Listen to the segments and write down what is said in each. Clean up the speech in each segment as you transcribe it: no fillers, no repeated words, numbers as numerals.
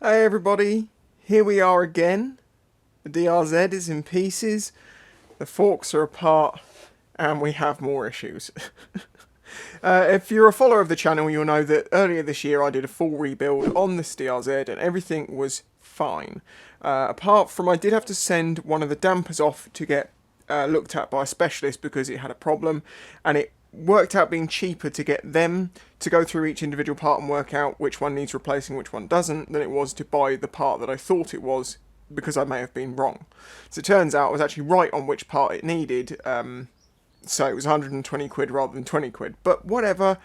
Hey everybody, here we are again. The DRZ is in pieces, the forks are apart, and we have more issues. If you're a follower of the channel, you'll know that earlier this year I did a full rebuild on this DRZ and everything was fine. Apart from I did have to send one of the dampers off to get looked at by a specialist because it had a problem, and it worked out being cheaper to get them to go through each individual part and work out which one needs replacing, which one doesn't, than it was to buy the part that I thought it was, because I may have been wrong. So it turns out I was actually right on which part it needed, so it was 120 quid rather than 20 quid. But whatever,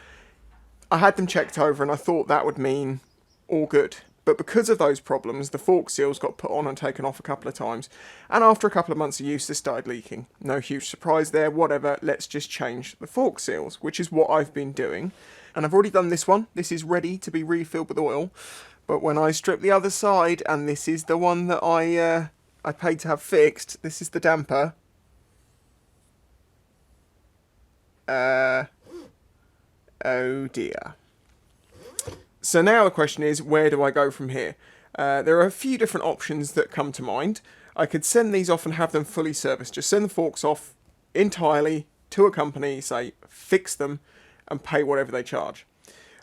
I had them checked over and I thought that would mean all good. But because of those problems, the fork seals got put on and taken off a couple of times, and after a couple of months of use, they started leaking. No huge surprise there, whatever, let's just change the fork seals, which is what I've been doing. And I've already done this one, this is ready to be refilled with oil, but when I strip the other side, and this is the one that I paid to have fixed, this is the damper. Oh dear. So now the question is, where do I go from here? There are a few different options that come to mind. I could send these off and have them fully serviced. Just send the forks off entirely to a company, say, fix them, and pay whatever they charge.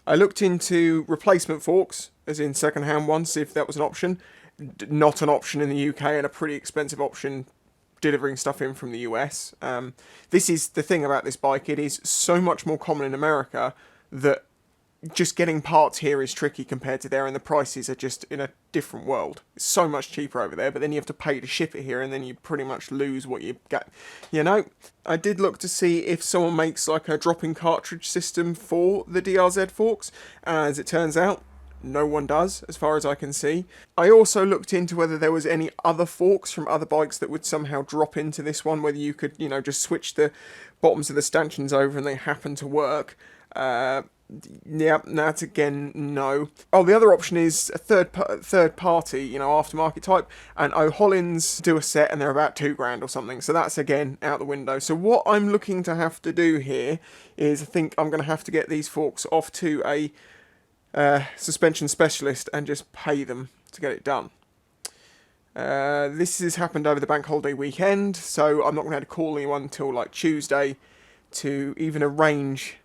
I looked into replacement forks, as in second-hand ones, see if that was an option. Not an option in the UK, and a pretty expensive option delivering stuff in from the US. This is the thing about this bike, it is so much more common in America that just getting parts here is tricky compared to there, and the prices are just in a different world. It's so much cheaper over there, but then you have to pay to ship it here, and then you pretty much lose what you get. You know, I did look to see if someone makes like a drop-in cartridge system for the DRZ forks. As it turns out, no one does, as far as I can see. I also looked into whether there was any other forks from other bikes that would somehow drop into this one, whether you could, you know, just switch the bottoms of the stanchions over and they happen to work. Yeah, that's again, no. Oh, the other option is a third party, you know, aftermarket type, and O'Hollins do a set and they're about £2 or something, so that's again out the window. So what I'm looking to have to do here is, I think I'm going to have to get these forks off to a suspension specialist and just pay them to get it done. This has happened over the bank holiday weekend, so I'm not going to have to call anyone until like Tuesday to even arrange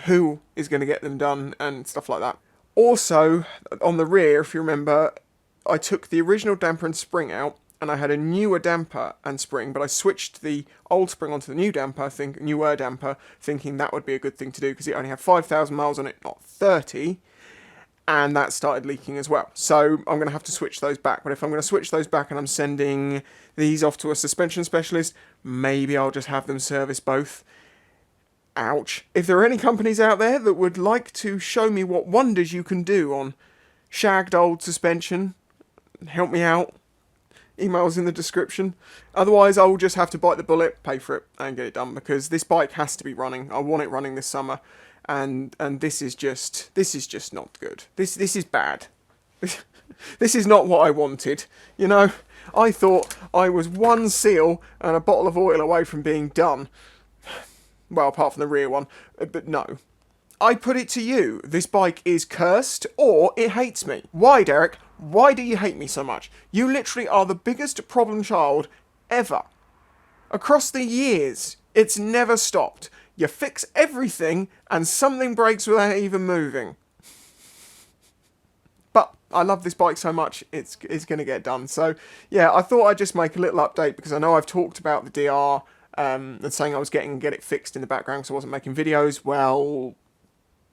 who is going to get them done and stuff like that. Also, on the rear, if you remember, I took the original damper and spring out, and I had a newer damper and spring, but I switched the old spring onto the new damper, newer damper, thinking that would be a good thing to do because it only had 5,000 miles on it, not 30, and that started leaking as well. So I'm going to have to switch those back, but if I'm going to switch those back and I'm sending these off to a suspension specialist, maybe I'll just have them service both. Ouch. If there are any companies out there that would like to show me what wonders you can do on shagged old suspension, help me out. Email's in the description. Otherwise, I'll just have to bite the bullet, pay for it, and get it done, because this bike has to be running. I want it running this summer, and this is just not good. This is bad. This is not what I wanted. You know, I thought I was one seal and a bottle of oil away from being done. Well, apart from the rear one, but no. I put it to you, this bike is cursed, or it hates me. Why, Derek? Why do you hate me so much? You literally are the biggest problem child ever. Across the years, it's never stopped. You fix everything, and something breaks without even moving. But I love this bike so much, it's going to get done. So, yeah, I thought I'd just make a little update, because I know I've talked about the DR, and saying I was get it fixed in the background because I wasn't making videos. Well,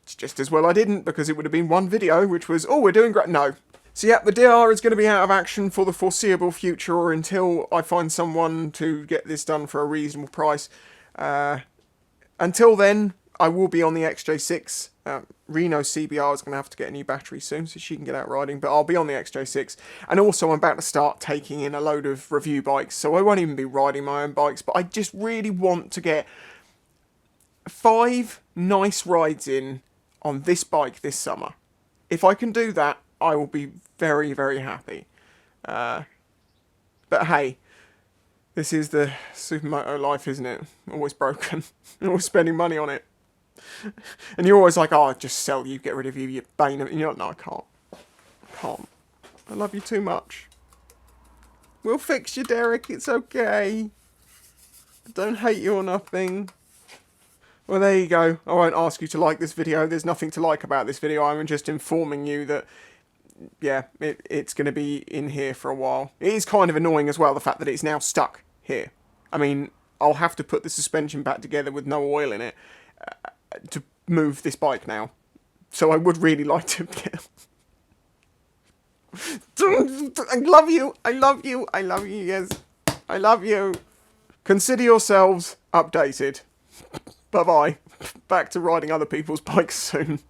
it's just as well I didn't, because it would have been one video which was, oh, we're doing great. No. So yeah, the DR is going to be out of action for the foreseeable future, or until I find someone to get this done for a reasonable price. Until then, I will be on the XJ6. Reno CBR is going to have to get a new battery soon so she can get out riding, but I'll be on the XJ6. And also I'm about to start taking in a load of review bikes, so I won't even be riding my own bikes, but I just really want to get 5 nice rides in on this bike this summer. If I can do that, I will be very, very happy. But hey, this is the supermoto life, isn't it? Always broken. Always spending money on it. And you're always like, oh, just sell you, get rid of you, you bane of it. And you're like, no, I can't. I love you too much. We'll fix you, Derek. It's okay. I don't hate you or nothing. Well, there you go. I won't ask you to like this video. There's nothing to like about this video. I'm just informing you that, yeah, it's going to be in here for a while. It is kind of annoying as well, the fact that it's now stuck here. I mean, I'll have to put the suspension back together with no oil in it to move this bike now. So I would really like to get... I love you. I love you. I love you, yes. I love you. Consider yourselves updated. Bye-bye. Back to riding other people's bikes soon.